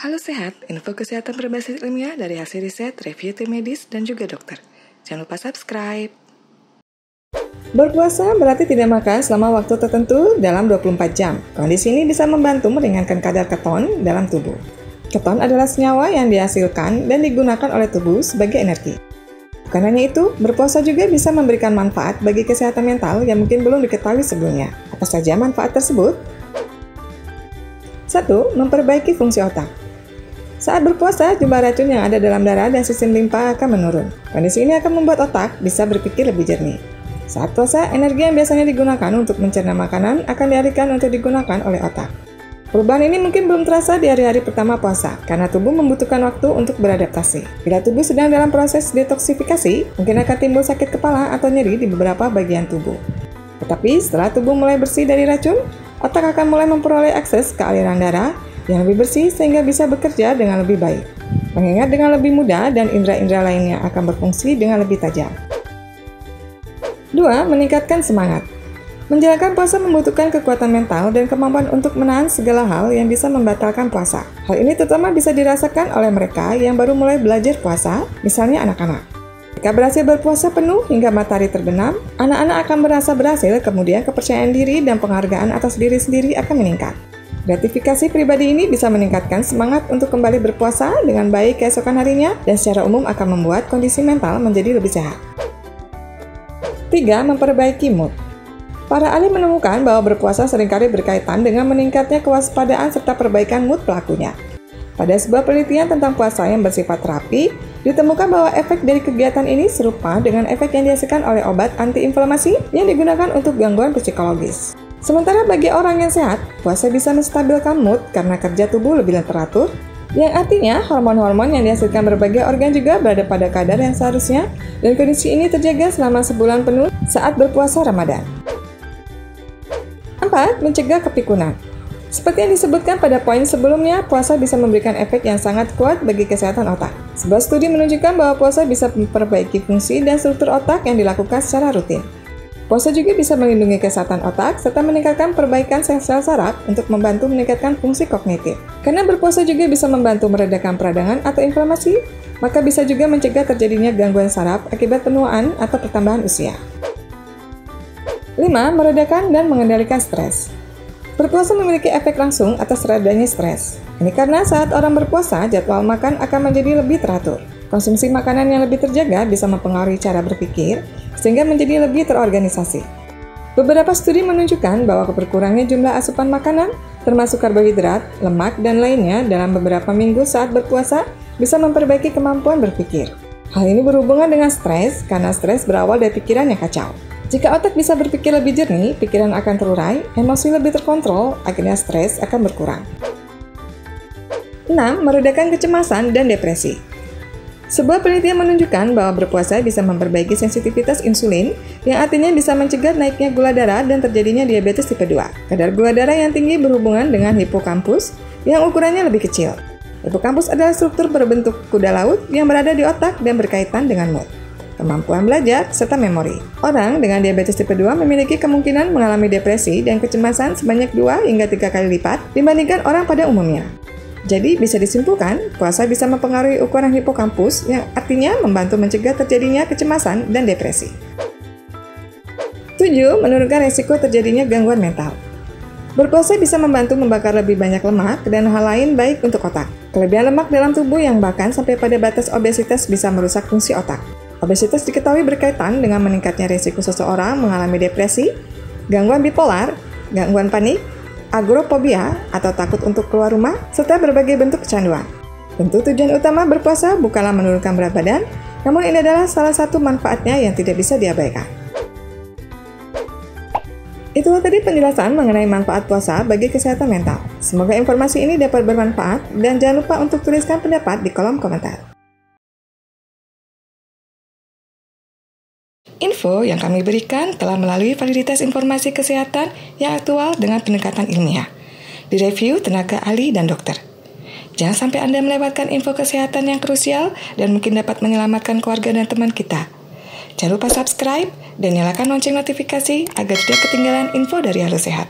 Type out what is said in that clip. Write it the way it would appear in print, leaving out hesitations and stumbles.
Halo Sehat, info kesehatan berbasis ilmiah dari hasil riset, review tim medis, dan juga dokter. Jangan lupa subscribe. Berpuasa berarti tidak makan selama waktu tertentu dalam 24 jam. Kondisi ini bisa membantu meringankan kadar keton dalam tubuh. Keton adalah senyawa yang dihasilkan dan digunakan oleh tubuh sebagai energi. Bukan hanya itu, berpuasa juga bisa memberikan manfaat bagi kesehatan mental yang mungkin belum diketahui sebelumnya. Apa saja manfaat tersebut? 1. Memperbaiki fungsi otak. Saat berpuasa, jumlah racun yang ada dalam darah dan sistem limpa akan menurun. Kondisi ini akan membuat otak bisa berpikir lebih jernih. Saat puasa, energi yang biasanya digunakan untuk mencerna makanan akan dialihkan untuk digunakan oleh otak. Perubahan ini mungkin belum terasa di hari-hari pertama puasa, karena tubuh membutuhkan waktu untuk beradaptasi. Bila tubuh sedang dalam proses detoksifikasi, mungkin akan timbul sakit kepala atau nyeri di beberapa bagian tubuh. Tetapi setelah tubuh mulai bersih dari racun, otak akan mulai memperoleh akses ke aliran darah yang lebih bersih sehingga bisa bekerja dengan lebih baik, mengingat dengan lebih mudah dan indera-indera lainnya akan berfungsi dengan lebih tajam. 2. Meningkatkan semangat. Menjalankan puasa membutuhkan kekuatan mental dan kemampuan untuk menahan segala hal yang bisa membatalkan puasa. Hal ini terutama bisa dirasakan oleh mereka yang baru mulai belajar puasa, misalnya anak-anak. Jika berhasil berpuasa penuh hingga matahari terbenam, anak-anak akan merasa berhasil, kemudian kepercayaan diri dan penghargaan atas diri sendiri akan meningkat. Gratifikasi pribadi ini bisa meningkatkan semangat untuk kembali berpuasa dengan baik keesokan harinya dan secara umum akan membuat kondisi mental menjadi lebih sehat. 3. Memperbaiki mood. Para ahli menemukan bahwa berpuasa seringkali berkaitan dengan meningkatnya kewaspadaan serta perbaikan mood pelakunya. Pada sebuah penelitian tentang puasa yang bersifat terapi, ditemukan bahwa efek dari kegiatan ini serupa dengan efek yang dihasilkan oleh obat antiinflamasi yang digunakan untuk gangguan psikologis. Sementara bagi orang yang sehat, puasa bisa menstabilkan mood karena kerja tubuh lebih teratur, yang artinya hormon-hormon yang dihasilkan berbagai organ juga berada pada kadar yang seharusnya, dan kondisi ini terjaga selama sebulan penuh saat berpuasa Ramadan. 4. Mencegah kepikunan. Seperti yang disebutkan pada poin sebelumnya, puasa bisa memberikan efek yang sangat kuat bagi kesehatan otak. Sebuah studi menunjukkan bahwa puasa bisa memperbaiki fungsi dan struktur otak yang dilakukan secara rutin. Puasa juga bisa melindungi kesehatan otak serta meningkatkan perbaikan sel-sel saraf untuk membantu meningkatkan fungsi kognitif. Karena berpuasa juga bisa membantu meredakan peradangan atau inflamasi, maka bisa juga mencegah terjadinya gangguan saraf akibat penuaan atau pertambahan usia. 5. Meredakan dan mengendalikan stres. Berpuasa memiliki efek langsung atas redanya stres. Ini karena saat orang berpuasa, jadwal makan akan menjadi lebih teratur. Konsumsi makanan yang lebih terjaga bisa mempengaruhi cara berpikir, sehingga menjadi lebih terorganisasi. Beberapa studi menunjukkan bahwa berkurangnya jumlah asupan makanan, termasuk karbohidrat, lemak, dan lainnya dalam beberapa minggu saat berpuasa bisa memperbaiki kemampuan berpikir. Hal ini berhubungan dengan stres, karena stres berawal dari pikiran yang kacau. Jika otak bisa berpikir lebih jernih, pikiran akan terurai, emosi lebih terkontrol, akhirnya stres akan berkurang. 6. Meredakan kecemasan dan depresi. Sebuah penelitian menunjukkan bahwa berpuasa bisa memperbaiki sensitivitas insulin, yang artinya bisa mencegah naiknya gula darah dan terjadinya diabetes tipe 2. Kadar gula darah yang tinggi berhubungan dengan hipokampus, yang ukurannya lebih kecil. Hipokampus adalah struktur berbentuk kuda laut yang berada di otak dan berkaitan dengan mood, kemampuan belajar, serta memori. Orang dengan diabetes tipe 2 memiliki kemungkinan mengalami depresi dan kecemasan sebanyak 2 hingga 3 kali lipat dibandingkan orang pada umumnya. Jadi bisa disimpulkan, puasa bisa mempengaruhi ukuran hipokampus yang artinya membantu mencegah terjadinya kecemasan dan depresi. 7. Menurunkan resiko terjadinya gangguan mental. Berpuasa bisa membantu membakar lebih banyak lemak dan hal lain baik untuk otak. Kelebihan lemak dalam tubuh yang bahkan sampai pada batas obesitas bisa merusak fungsi otak. Obesitas diketahui berkaitan dengan meningkatnya risiko seseorang mengalami depresi, gangguan bipolar, gangguan panik, agorafobia atau takut untuk keluar rumah, serta berbagai bentuk kecanduan. Tentu tujuan utama berpuasa bukanlah menurunkan berat badan, namun ini adalah salah satu manfaatnya yang tidak bisa diabaikan. Itulah tadi penjelasan mengenai manfaat puasa bagi kesehatan mental. Semoga informasi ini dapat bermanfaat dan jangan lupa untuk tuliskan pendapat di kolom komentar. Info yang kami berikan telah melalui validitas informasi kesehatan yang aktual dengan pendekatan ilmiah, direview tenaga ahli dan dokter. Jangan sampai Anda melewatkan info kesehatan yang krusial dan mungkin dapat menyelamatkan keluarga dan teman kita. Jangan lupa subscribe dan nyalakan lonceng notifikasi agar tidak ketinggalan info dari Halo Sehat.